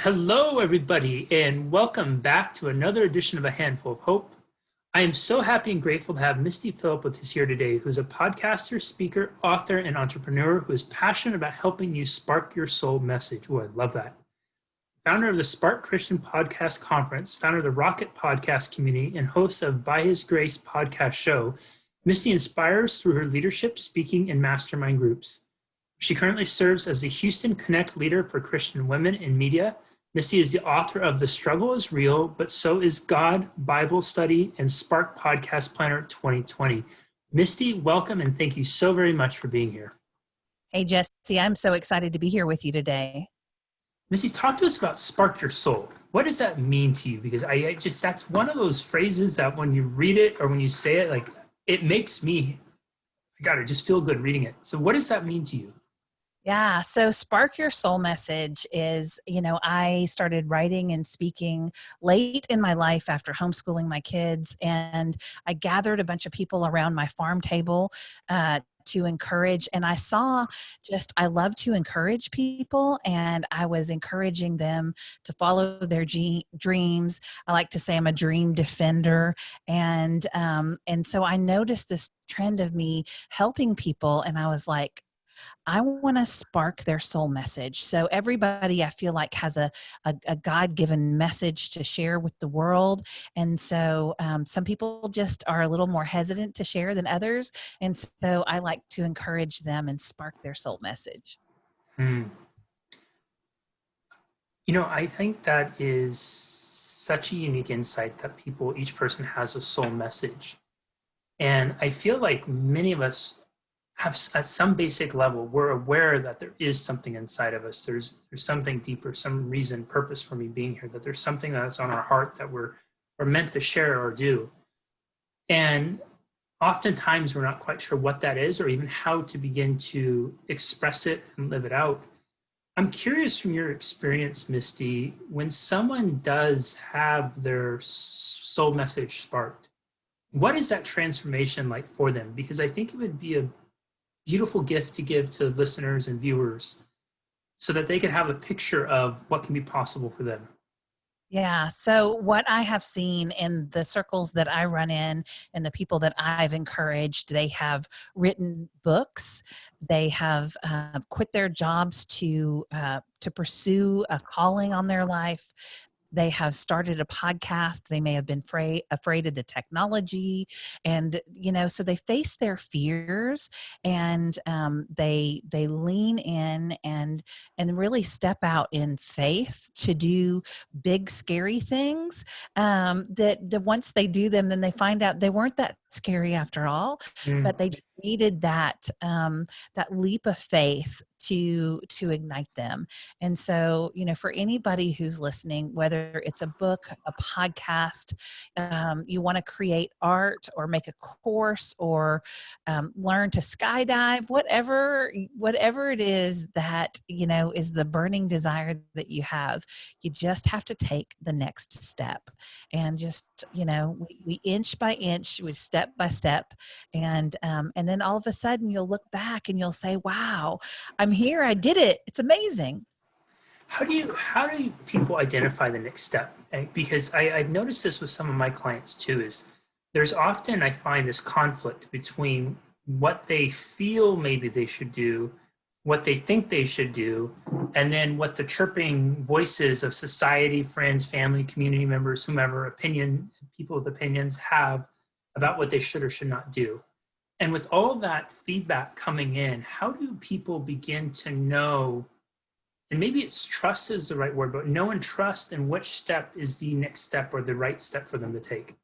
Hello, everybody, and welcome back to another edition of A Handful of Hope. I am so happy and grateful to have Misty Phillip with us here today, who's a podcaster, speaker, author, and entrepreneur who is passionate about helping you spark your soul message. Oh, I love that. Founder of the Spark Christian Podcast Conference, founder of the Rocket Podcast community, and host of By His Grace podcast show, Misty inspires through her leadership, speaking, and mastermind groups. She currently serves as the Houston Connect leader for Christian women in media. Misty is the author of The Struggle is Real, but So is God, Bible Study, and Spark Podcast Planner 2020. Misty, welcome, and thank you so very much for being here. Hey, Jesse, I'm so excited to be here with you today. Misty, talk to us about Spark Your Soul. What does that mean to you? Because that's one of those phrases that when you read it or when you say it, like it makes me, I just feel good reading it. So what does that mean to you? Yeah, so Spark Your Soul message is, I started writing and speaking late in my life after homeschooling my kids, and I gathered a bunch of people around my farm table to encourage. And I saw I love to encourage people, and I was encouraging them to follow their dreams. I like to say I'm a dream defender. And so I noticed this trend of me helping people, and I was like, I want to spark their soul message. So everybody, I feel like, has a God-given message to share with the world. And so some people just are a little more hesitant to share than others. And so I like to encourage them and spark their soul message. I think that is such a unique insight that each person has a soul message. And I feel like many of us have, at some basic level, we're aware that there is something inside of us. There's something deeper, some reason, purpose for me being here, that there's something that's on our heart that we're meant to share or do. And oftentimes we're not quite sure what that is or even how to begin to express it and live it out. I'm curious from your experience, Misty, when someone does have their soul message sparked, what is that transformation like for them? Because I think it would be a beautiful gift to give to listeners and viewers so that they can have a picture of what can be possible for them. Yeah. So what I have seen in the circles that I run in and the people that I've encouraged, they have written books. They have quit their jobs to pursue a calling on their life. They have started a podcast. They may have been afraid of the technology, and so they face their fears, and they lean in and really step out in faith to do big scary things. That once they do them, then they find out they weren't that scary after all, but they just needed that leap of faith to ignite them. And so, for anybody who's listening, whether it's a book, a podcast, you want to create art or make a course or learn to skydive, whatever it is that, is the burning desire that you have, you just have to take the next step. And just, we inch by inch, we step by step. And then all of a sudden you'll look back and you'll say, wow, I'm here. I did it. It's amazing. How do people identify the next step? Because I've noticed this with some of my clients too, is there's often, I find, this conflict between what they feel maybe they should do, what they think they should do, and then what the chirping voices of society, friends, family, community members, whomever, people with opinions have about what they should or should not do. And with all that feedback coming in, how do people begin to know, and maybe it's trust is the right word, but know and trust in which step is the next step or the right step for them to take?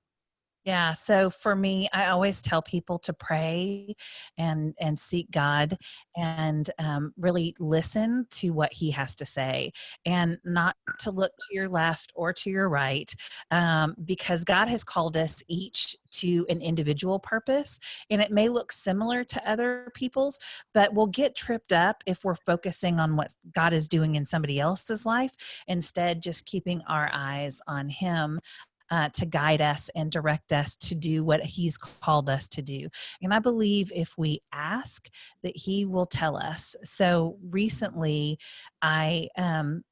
Yeah. So for me, I always tell people to pray and seek God and really listen to what He has to say, and not to look to your left or to your right, because God has called us each to an individual purpose, and it may look similar to other people's, but we'll get tripped up if we're focusing on what God is doing in somebody else's life instead, just keeping our eyes on Him. to guide us and direct us to do what He's called us to do. And I believe if we ask, that He will tell us. So recently, I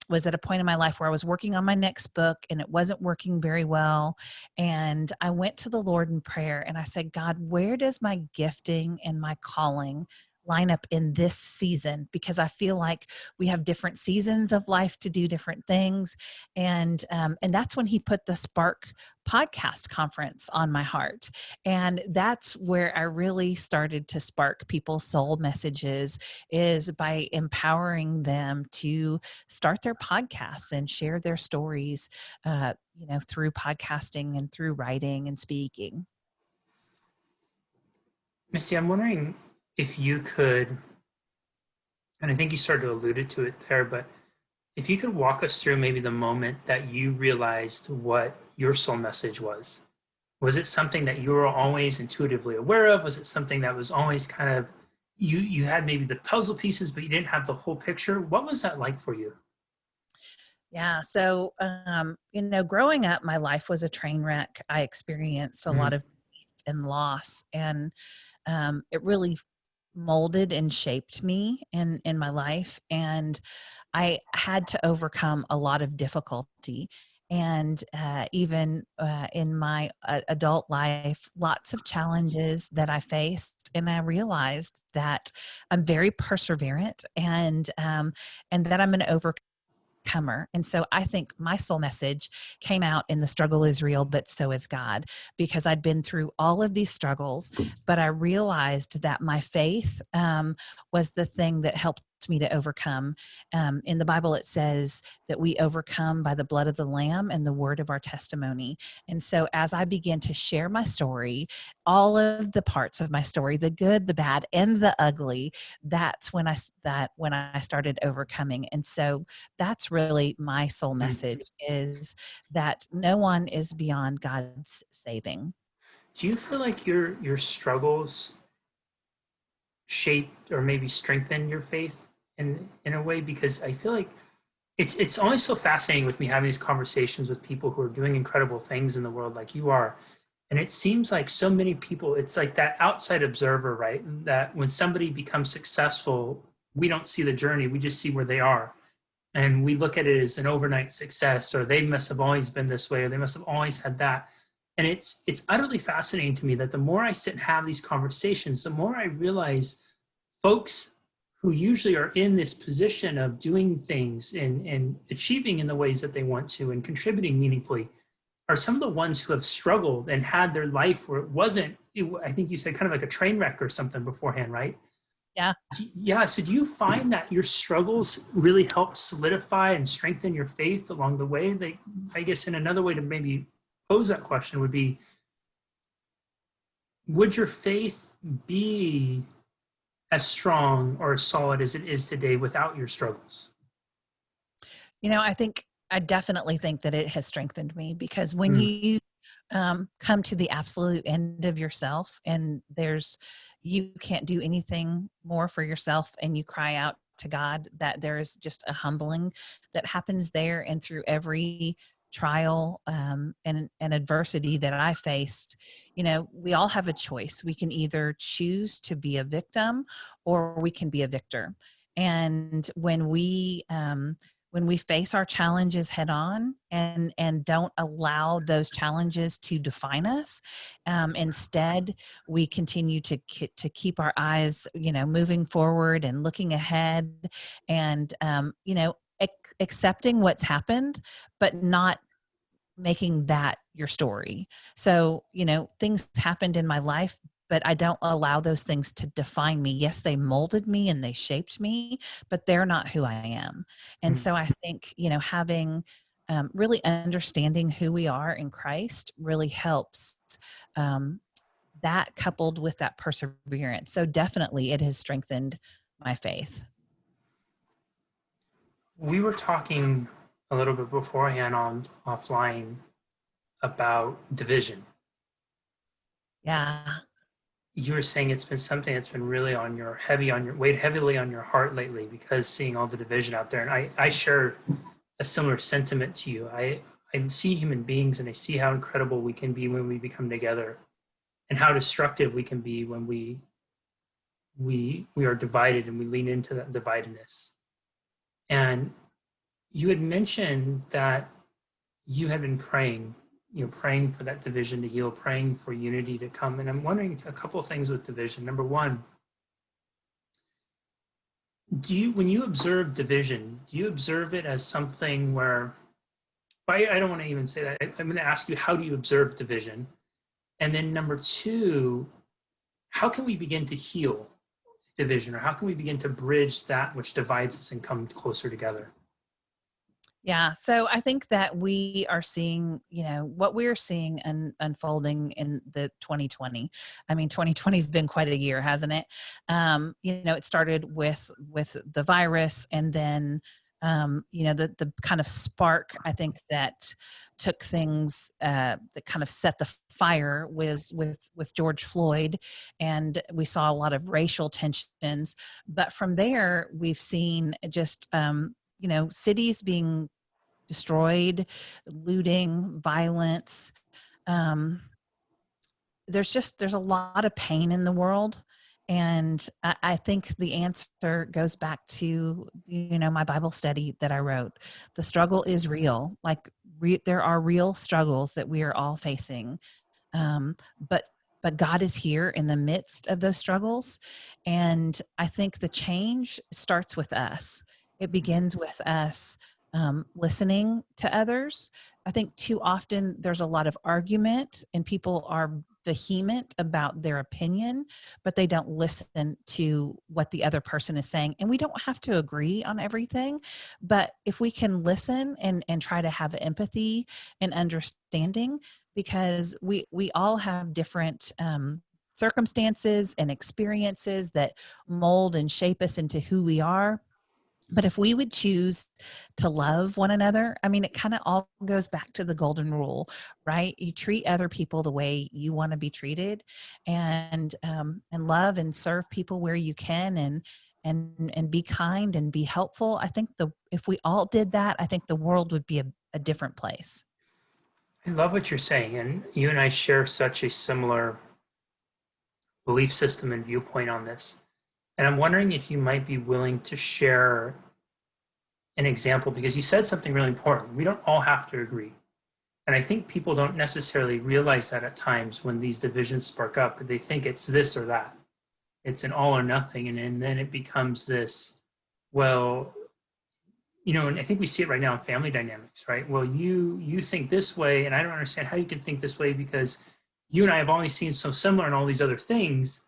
was at a point in my life where I was working on my next book and it wasn't working very well. And I went to the Lord in prayer and I said, God, where does my gifting and my calling line up in this season? Because I feel like we have different seasons of life to do different things. And that's when He put the Spark podcast conference on my heart. And that's where I really started to spark people's soul messages, is by empowering them to start their podcasts and share their stories, through podcasting and through writing and speaking. Misty, I'm wondering if you could, and I think you started to allude to it there, but if you could walk us through maybe the moment that you realized what your soul message was. Was it something that you were always intuitively aware of? Was it something that was always kind of, you had maybe the puzzle pieces, but you didn't have the whole picture? What was that like for you? Yeah. So, growing up, my life was a train wreck. I experienced a lot Mm-hmm. of grief and loss, and it really molded and shaped me in my life. And I had to overcome a lot of difficulty. And even in my adult life, lots of challenges that I faced. And I realized that I'm very perseverant, and that I'm an overcomer. And so I think my soul message came out in the struggle is real, but so is God, because I'd been through all of these struggles, but I realized that my faith was the thing that helped me to overcome. In the Bible, it says that we overcome by the blood of the Lamb and the word of our testimony. And so as I began to share my story, all of the parts of my story, the good, the bad, and the ugly, that's when I started overcoming. And so that's really my soul message, is that no one is beyond God's saving. Do you feel like your struggles shaped or maybe strengthened your faith in a way? Because I feel like it's always so fascinating with me having these conversations with people who are doing incredible things in the world like you are. And it seems like so many people, it's like that outside observer, right? That when somebody becomes successful, we don't see the journey, we just see where they are. And we look at it as an overnight success, or they must have always been this way, or they must have always had that. And it's utterly fascinating to me that the more I sit and have these conversations, the more I realize folks who usually are in this position of doing things and achieving in the ways that they want to and contributing meaningfully are some of the ones who have struggled and had their life where it wasn't, I think you said kind of like a train wreck or something beforehand, right? Yeah. Yeah. So do you find that your struggles really help solidify and strengthen your faith along the way? Like, I guess in another way to maybe pose that question would be, would your faith be as strong or as solid as it is today without your struggles? I definitely think that it has strengthened me, because when Mm, you come to the absolute end of yourself, and you can't do anything more for yourself, and you cry out to God, that there is just a humbling that happens there. And through every trial and adversity that I faced, we all have a choice. We can either choose to be a victim, or we can be a victor. And when we face our challenges head on, and don't allow those challenges to define us, instead we continue to keep our eyes, moving forward and looking ahead, and accepting what's happened, but not making that your story. So, things happened in my life, but I don't allow those things to define me. Yes, they molded me and they shaped me, but they're not who I am. And mm. so I think, having really understanding who we are in Christ really helps, um, that, coupled with that perseverance. So definitely it has strengthened my faith. We were talking a little bit beforehand on offline about division. Yeah. You were saying it's been something that's been really on your weighed heavily on your heart lately because seeing all the division out there. And I share a similar sentiment to you. I see human beings and I see how incredible we can be when we become together, and how destructive we can be when we are divided and we lean into that dividedness. And you had mentioned that you had been praying, praying for that division to heal, praying for unity to come. And I'm wondering a couple of things with division. Number one, when you observe division, do you observe it as something where, I don't want to even say that. I'm going to ask you, how do you observe division? And then number two, how can we begin to heal division, or how can we begin to bridge that which divides us and come closer together? Yeah. So I think that we are seeing, what we're seeing unfolding in the 2020. I mean, 2020 has been quite a year, hasn't it? It started with the virus, and then the kind of spark, I think, that took things, that kind of set the fire was with George Floyd, and we saw a lot of racial tensions. But from there, we've seen just cities being destroyed, looting, violence. Um, there's a lot of pain in the world. And I think the answer goes back to, my Bible study that I wrote. The struggle is real. Like there are real struggles that we are all facing. Um, but but God is here in the midst of those struggles. And I think the change starts with us. It begins with us listening to others. I think too often there's a lot of argument, and people are vehement about their opinion, but they don't listen to what the other person is saying. And we don't have to agree on everything, but if we can listen and try to have empathy and understanding, because we all have different circumstances and experiences that mold and shape us into who we are. But if we would choose to love one another, I mean, it kind of all goes back to the golden rule, right? You treat other people the way you want to be treated, and love and serve people where you can, and be kind and be helpful. I think if we all did that, I think the world would be a different place. I love what you're saying, and you and I share such a similar belief system and viewpoint on this. And I'm wondering if you might be willing to share an example, because you said something really important. We don't all have to agree. And I think people don't necessarily realize that at times when these divisions spark up. They think it's this or that. It's an all or nothing. And then it becomes this, well, and I think we see it right now in family dynamics, right? Well, you think this way, and I don't understand how you can think this way, because you and I have always seen so similar in all these other things,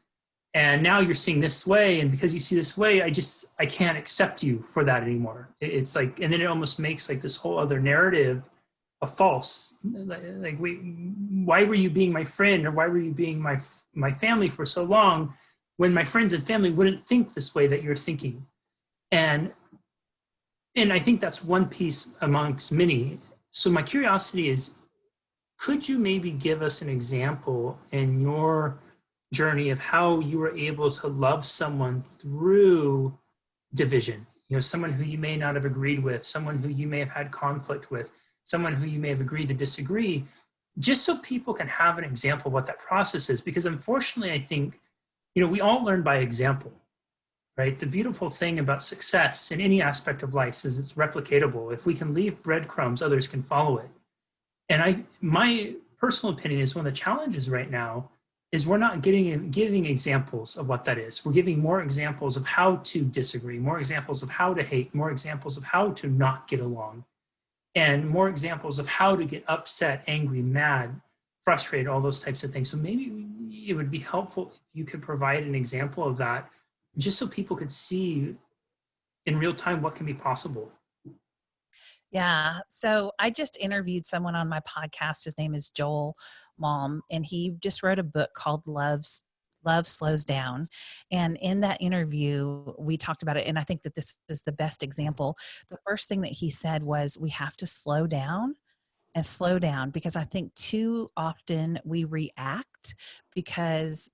and now you're seeing this way, and because you see this way, I can't accept you for that anymore. It's like, and then it almost makes like this whole other narrative a false, like, why were you being my friend, or why were you being my family for so long, when my friends and family wouldn't think this way that you're thinking? And I think that's one piece amongst many. So my curiosity is, could you maybe give us an example in your journey of how you were able to love someone through division? Someone who you may not have agreed with, someone who you may have had conflict with, someone who you may have agreed to disagree, just so people can have an example of what that process is. Because unfortunately, I think, we all learn by example. Right? The beautiful thing about success in any aspect of life is it's replicatable. If we can leave breadcrumbs, others can follow it. And my personal opinion is, one of the challenges right now is we're not giving examples of what that is. We're giving more examples of how to disagree, more examples of how to hate, more examples of how to not get along, and more examples of how to get upset, angry, mad, frustrated, all those types of things. So maybe it would be helpful if you could provide an example of that, just so people could see in real time what can be possible. Yeah. So I just interviewed someone on my podcast. His name is Joel Malm, and he just wrote a book called Love Slows Down. And in that interview, we talked about it. And I think that this is the best example. The first thing that he said was, we have to slow down and slow down, because I think too often we react because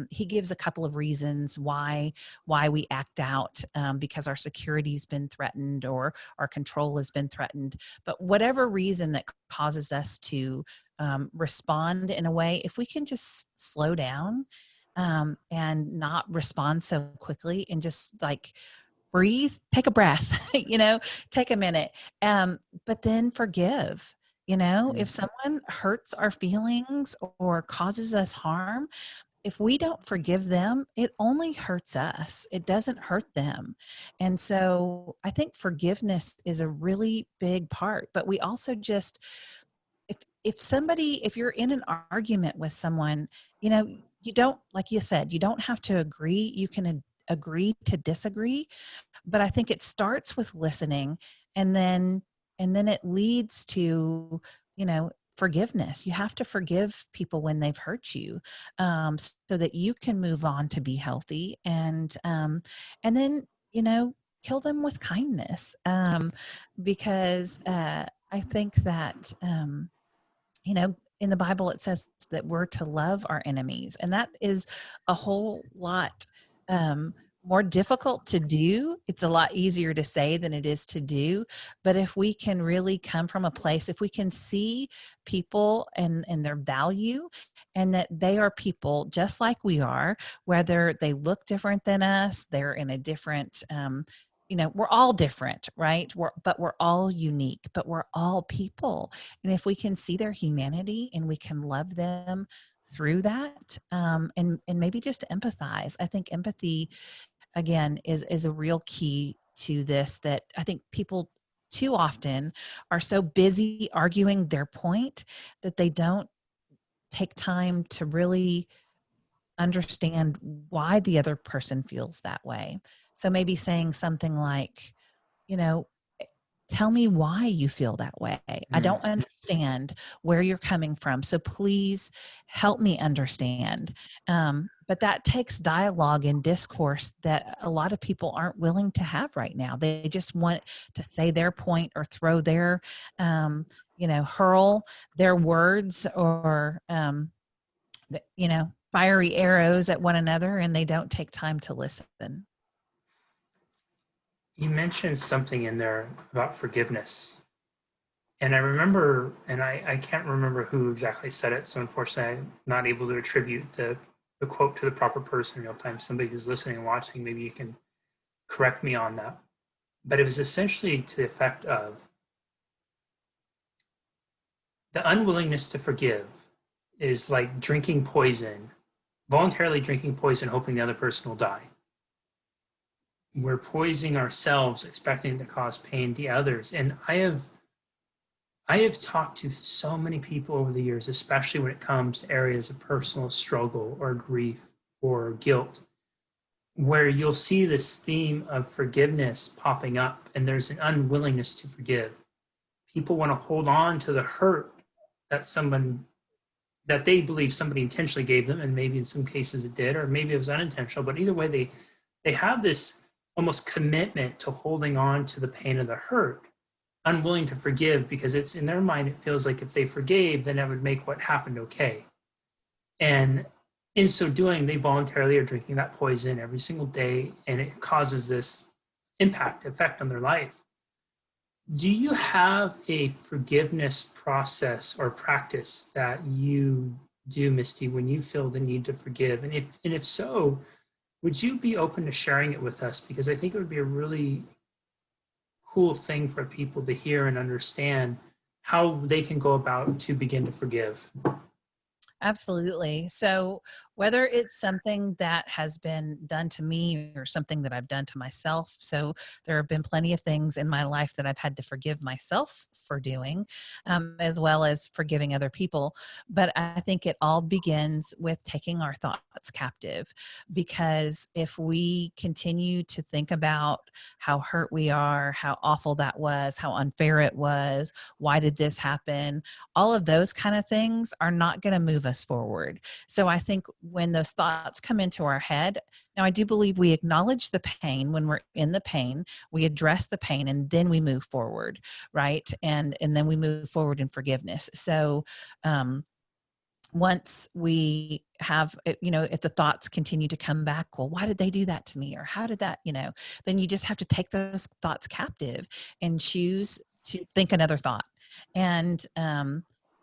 he gives a couple of reasons why we act out, because our security's been threatened or our control has been threatened. But whatever reason that causes us to respond in a way, if we can just slow down and not respond so quickly and just like breathe, take a breath, take a minute, but then forgive. If someone hurts our feelings or causes us harm, if we don't forgive them, it only hurts us. It doesn't hurt them. And so I think forgiveness is a really big part, but we also just, if you're in an argument with someone, you don't, like you said, you don't have to agree. You can agree to disagree, but I think it starts with listening, and then it leads to, forgiveness. You have to forgive people when they've hurt you, so that you can move on to be healthy, and then, kill them with kindness, because I think that, in the Bible, it says that we're to love our enemies. And that is a whole lot more difficult to do. It's a lot easier to say than it is to do. But if we can really come from a place, if we can see people and their value, and that they are people just like we are, whether they look different than us, they're in a different, we're all different, right? But we're all unique, but we're all people. And if we can see their humanity and we can love them through that, and maybe just empathize. I think empathy, again, is a real key to this, that I think people too often are so busy arguing their point that they don't take time to really understand why the other person feels that way. So maybe saying something like, you know, tell me why you feel that way. I Mm. don't understand where you're coming from. So please help me understand. But that takes dialogue and discourse that a lot of people aren't willing to have right now. They just want to say their point or throw their, hurl their words, or, fiery arrows at one another, and they don't take time to listen. You mentioned something in there about forgiveness. And I remember, and I can't remember who exactly said it, so unfortunately I'm not able to attribute the quote to the proper person in real time. Somebody who's listening and watching, maybe you can correct me on that. But it was essentially to the effect of the unwillingness to forgive is like drinking poison, voluntarily drinking poison, hoping the other person will die. We're poisoning ourselves, expecting to cause pain to others. And I have talked to so many people over the years, especially when it comes to areas of personal struggle or grief or guilt, where you'll see this theme of forgiveness popping up, and there's an unwillingness to forgive. People want to hold on to the hurt that they believe somebody intentionally gave them, and maybe in some cases it did, or maybe it was unintentional. But either way, they have this almost commitment to holding on to the pain of the hurt, unwilling to forgive, because it's in their mind, it feels like if they forgave, then that would make what happened okay. And in so doing, they voluntarily are drinking that poison every single day, and it causes this effect on their life. Do you have a forgiveness process or practice that you do, Misty, when you feel the need to forgive? And if so, would you be open to sharing it with us? Because I think it would be a really cool thing for people to hear and understand how they can go about to begin to forgive. Absolutely. So, whether it's something that has been done to me or something that I've done to myself, so there have been plenty of things in my life that I've had to forgive myself for doing, as well as forgiving other people. But I think it all begins with taking our thoughts captive, because if we continue to think about how hurt we are, how awful that was, how unfair it was, why did this happen, all of those kind of things are not going to move us forward. So I think when those thoughts come into our head, now I do believe we acknowledge the pain when we're in the pain, we address the pain, and then we move forward, right? And then we move forward in forgiveness. So once we have, if the thoughts continue to come back, well, why did they do that to me? Or how did that, then you just have to take those thoughts captive and choose to think another thought. And,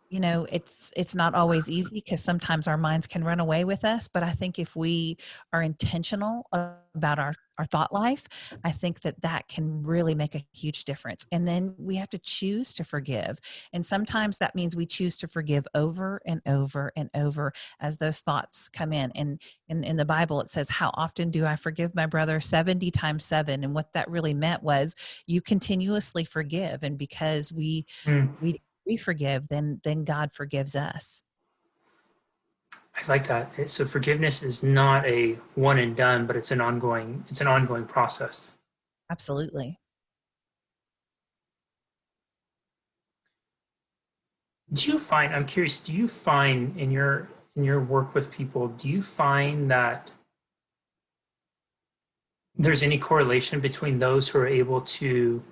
it's not always easy because sometimes our minds can run away with us. But I think if we are intentional about our thought life, I think that can really make a huge difference. And then we have to choose to forgive. And sometimes that means we choose to forgive over and over and over as those thoughts come in. And in the Bible, it says, how often do I forgive my brother? 70 times 7. And what that really meant was you continuously forgive. And because Mm. we forgive, then God forgives us. I like that. So forgiveness is not a one and done, but it's an ongoing process. Absolutely. I'm curious, do you find in your work with people, do you find that there's any correlation between those who are able to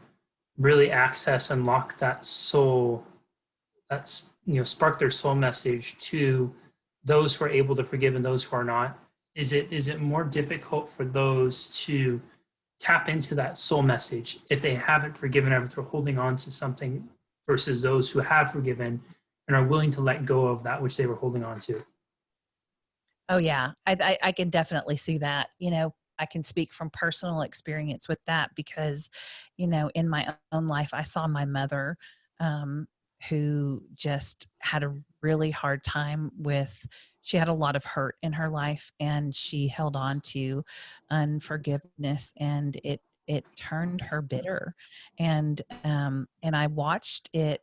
really access, unlock that soul, that's, spark their soul message, to those who are able to forgive and those who are not? Is it more difficult for those to tap into that soul message if they haven't forgiven, or if they're holding on to something, versus those who have forgiven and are willing to let go of that which they were holding on to? Oh yeah, I can definitely see that. I can speak from personal experience with that because, in my own life, I saw my mother, um, who just had a really hard time with. She had a lot of hurt in her life, and she held on to unforgiveness, and it turned her bitter, and I watched it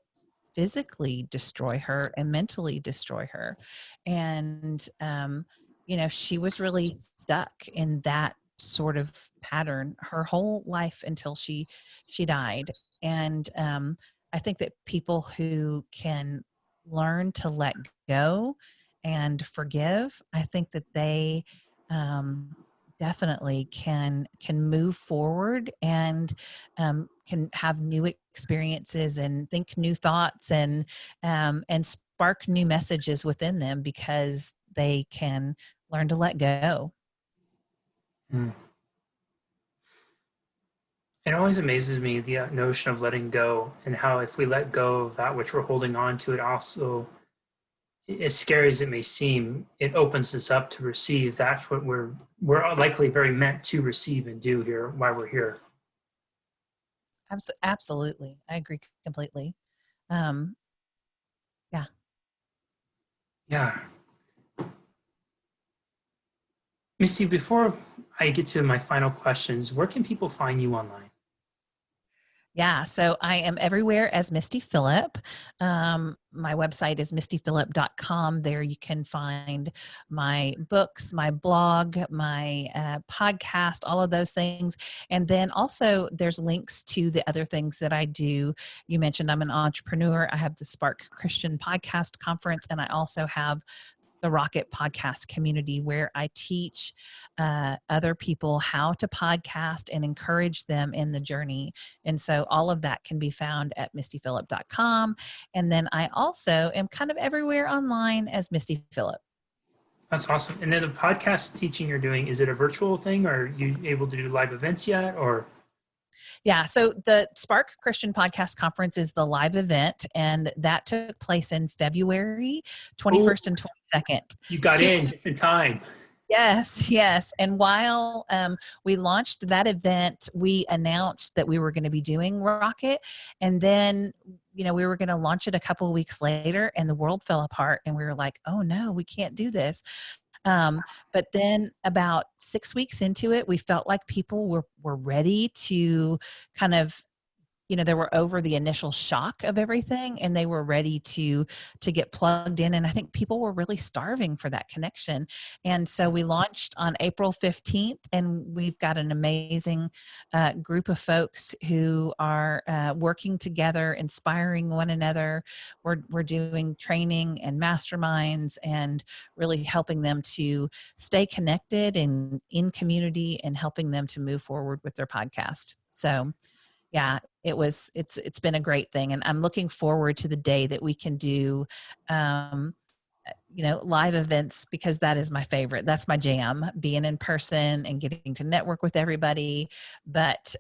physically destroy her and mentally destroy her. And she was really stuck in that sort of pattern her whole life until she died. And I think that people who can learn to let go and forgive, I think that they um, definitely can move forward and can have new experiences and think new thoughts and spark new messages within them because they can learn to let go. Mm. It always amazes me, the notion of letting go, and how if we let go of that which we're holding on to, it also, as scary as it may seem, it opens us up to receive. That's what we're likely very meant to receive and do here while we're here. Absolutely, I agree completely. um, yeah. Yeah. Misty, before I get to my final questions, where can people find you online? Yeah, so I am everywhere as Misty Phillip. My website is mistyphillip.com. There you can find my books, my blog, my podcast, all of those things. And then also there's links to the other things that I do. You mentioned I'm an entrepreneur. I have the Spark Christian Podcast Conference, and I also have the Rocket Podcast community where I teach other people how to podcast and encourage them in the journey. And so all of that can be found at mistyphillip.com. And then I also am kind of everywhere online as Misty Phillip. That's awesome. And then the podcast teaching you're doing, is it a virtual thing? Or are you able to do live events yet? Or Yeah. So the Spark Christian Podcast Conference is the live event, and that took place in February oh, 21st and 22nd. you got Two in just in time. Yes, yes. And while we launched that event, we announced that we were going to be doing Rocket. And then, we were going to launch it a couple of weeks later, and the world fell apart. And we were like, oh no, we can't do this. But then about 6 weeks into it, we felt like people were ready to kind of they were over the initial shock of everything, and they were ready to get plugged in. And I think people were really starving for that connection. And so we launched on April 15th, and we've got an amazing group of folks who are working together, inspiring one another. We're doing training and masterminds and really helping them to stay connected and in community, and helping them to move forward with their podcast. So yeah, it's been a great thing. And I'm looking forward to the day that we can do, live events, because that is my favorite. That's my jam, being in person and getting to network with everybody. But,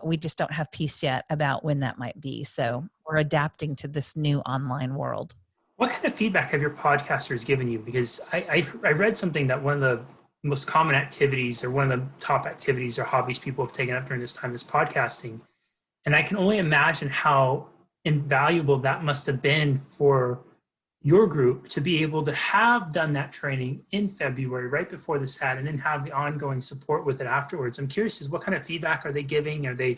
we just don't have peace yet about when that might be. So we're adapting to this new online world. What kind of feedback have your podcasters given you? Because I read something that one of the most common activities, or one of the top activities or hobbies people have taken up during this time, is podcasting. And I can only imagine how invaluable that must have been for your group to be able to have done that training in February, right before this had, and then have the ongoing support with it afterwards. I'm curious, is what kind of feedback are they giving? Are they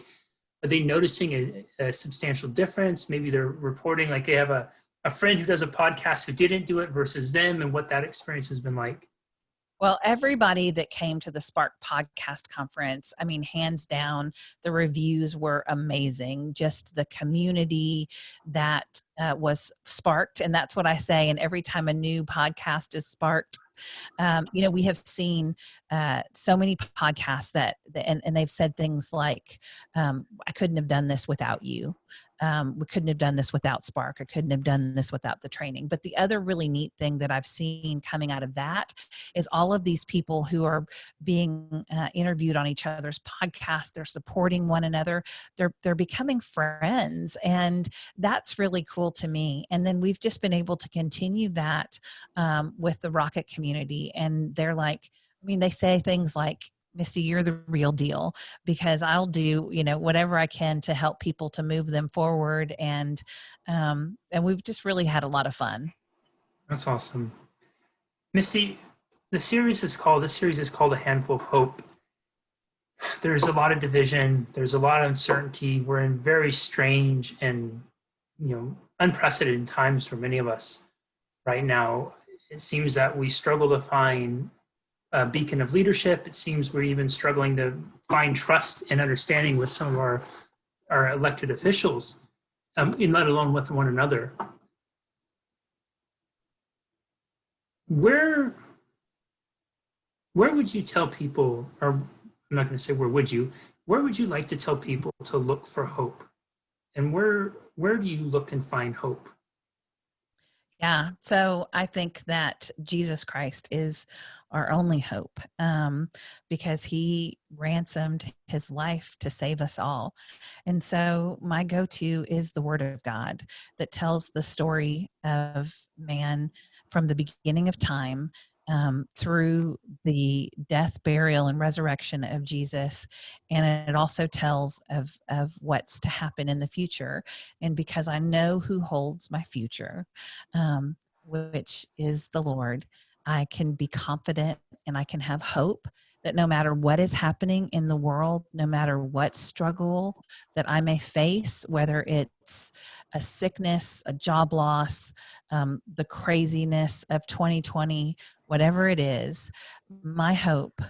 noticing a substantial difference? Maybe they're reporting like they have a friend who does a podcast who didn't do it versus them, and what that experience has been like. Well, everybody that came to the Spark Podcast Conference, I mean, hands down, the reviews were amazing. Just the community that was sparked. And that's what I say. And every time a new podcast is sparked, we have seen so many podcasts and they've said things like, I couldn't have done this without you. We couldn't have done this without Spark. I couldn't have done this without the training. But the other really neat thing that I've seen coming out of that is all of these people who are being interviewed on each other's podcasts. They're supporting one another. They're becoming friends, and that's really cool to me. And then we've just been able to continue that with the Rocket community. And they're like, they say things like, Misty, you're the real deal, because I'll do, whatever I can to help people to move them forward. And we've just really had a lot of fun. That's awesome. Misty, this series is called A Handful of Hope. There's a lot of division. There's a lot of uncertainty. We're in very strange and, unprecedented times for many of us right now. It seems that we struggle to find a beacon of leadership. It seems we're even struggling to find trust and understanding with some of our elected officials, let alone with one another. Where would you tell people, or I'm not going to say where would you like to tell people to look for hope? And where do you look and find hope? Yeah, so I think that Jesus Christ is our only hope, because he ransomed his life to save us all. And so my go-to is the Word of God that tells the story of man from the beginning of time, through the death, burial, and resurrection of Jesus. And it also tells of what's to happen in the future. And because I know who holds my future, which is the Lord, I can be confident and I can have hope that no matter what is happening in the world, no matter what struggle that I may face, whether it's a sickness, a job loss, the craziness of 2020, whatever it is, my hope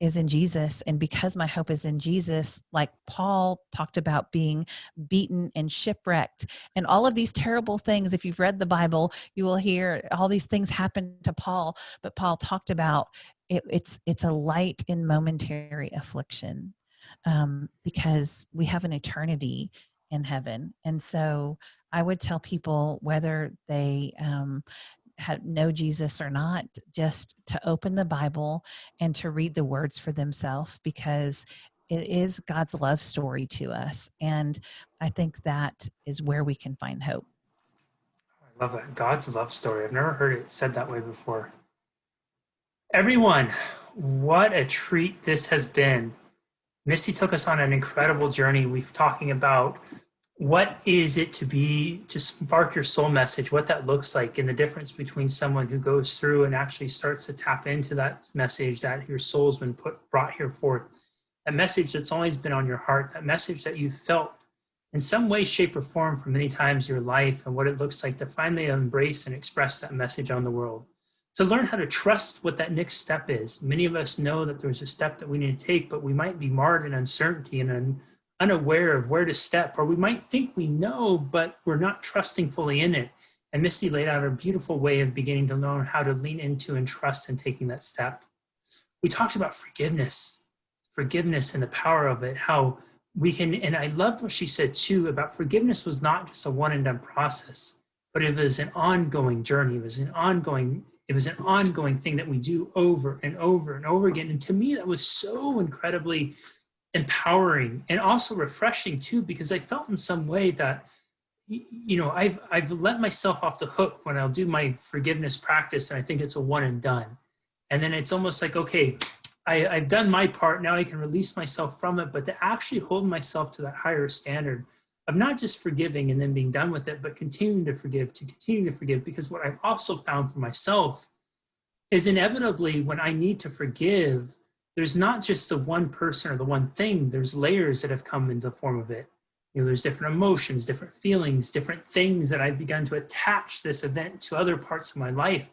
is in Jesus. And because my hope is in Jesus, like Paul talked about being beaten and shipwrecked and all of these terrible things. If you've read the Bible, you will hear all these things happen to Paul, but Paul talked about it's a light in momentary affliction, because we have an eternity in heaven. And so I would tell people, whether they know Jesus or not, just to open the Bible and to read the words for themselves, because it is God's love story to us. And I think that is where we can find hope. I love that. God's love story. I've never heard it said that way before. Everyone, what a treat this has been. Misty took us on an incredible journey. We've talking about what is it to spark your soul message, what that looks like, and the difference between someone who goes through and actually starts to tap into that message that your soul's been brought here for. that message that's always been on your heart, that message that you felt in some way, shape, or form for many times in your life, and what it looks like to finally embrace and express that message on the world. To learn how to trust what that next step is. Many of us know that there's a step that we need to take, but we might be marred in uncertainty and unaware of where to step, or we might think we know, but we're not trusting fully in it. And Misty laid out a beautiful way of beginning to learn how to lean into and trust in taking that step. We talked about forgiveness and the power of it, how we can, and I loved what she said too about forgiveness was not just a one and done process, but it was an ongoing journey. It was an ongoing thing that we do over and over and over again. And to me, that was so incredibly empowering and also refreshing too, because I felt in some way that, I've let myself off the hook when I'll do my forgiveness practice and I think it's a one and done. And then it's almost like, okay, I've done my part. Now I can release myself from it, but to actually hold myself to that higher standard of not just forgiving and then being done with it, but continuing to continue to forgive. Because what I've also found for myself is inevitably when I need to forgive, there's not just the one person or the one thing, there's layers that have come into the form of it. There's different emotions, different feelings, different things that I've begun to attach this event to other parts of my life.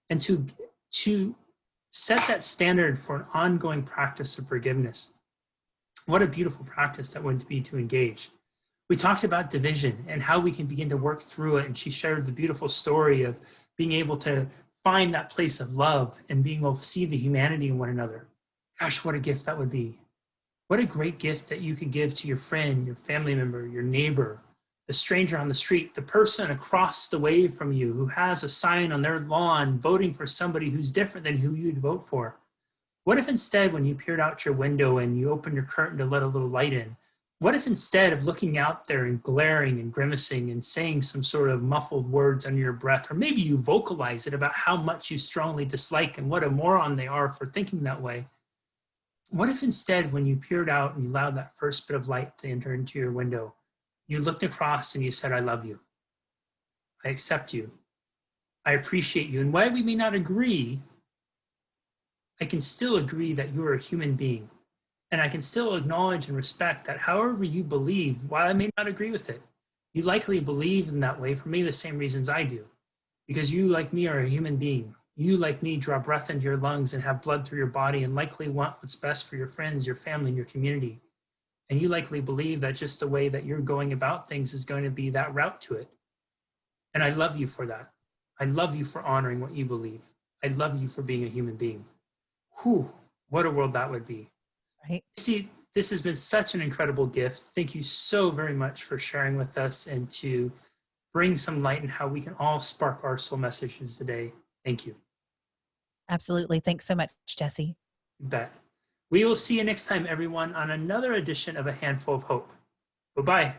And to set that standard for an ongoing practice of forgiveness. What a beautiful practice that would be to engage. We talked about division and how we can begin to work through it. And she shared the beautiful story of being able to find that place of love and being able to see the humanity in one another. Gosh, what a gift that would be. What a great gift that you could give to your friend, your family member, your neighbor, the stranger on the street, the person across the way from you who has a sign on their lawn voting for somebody who's different than who you'd vote for. What if instead, when you peered out your window and you opened your curtain to let a little light in, what if instead of looking out there and glaring and grimacing and saying some sort of muffled words under your breath, or maybe you vocalize it about how much you strongly dislike and what a moron they are for thinking that way, what if instead, when you peered out and you allowed that first bit of light to enter into your window, you looked across and you said, I love you. I accept you. I appreciate you. And while we may not agree, I can still agree that you are a human being. And I can still acknowledge and respect that however you believe, while I may not agree with it, you likely believe in that way for me the same reasons I do. Because you, like me, are a human being. You, like me, draw breath into your lungs and have blood through your body and likely want what's best for your friends, your family, and your community. And you likely believe that just the way that you're going about things is going to be that route to it. And I love you for that. I love you for honoring what you believe. I love you for being a human being. Whew, what a world that would be. Right. See, this has been such an incredible gift. Thank you so very much for sharing with us and to bring some light in how we can all spark our soul messages today. Thank you. Absolutely. Thanks so much, Jesse. You bet. We will see you next time, everyone, on another edition of A Handful of Hope. Bye-bye.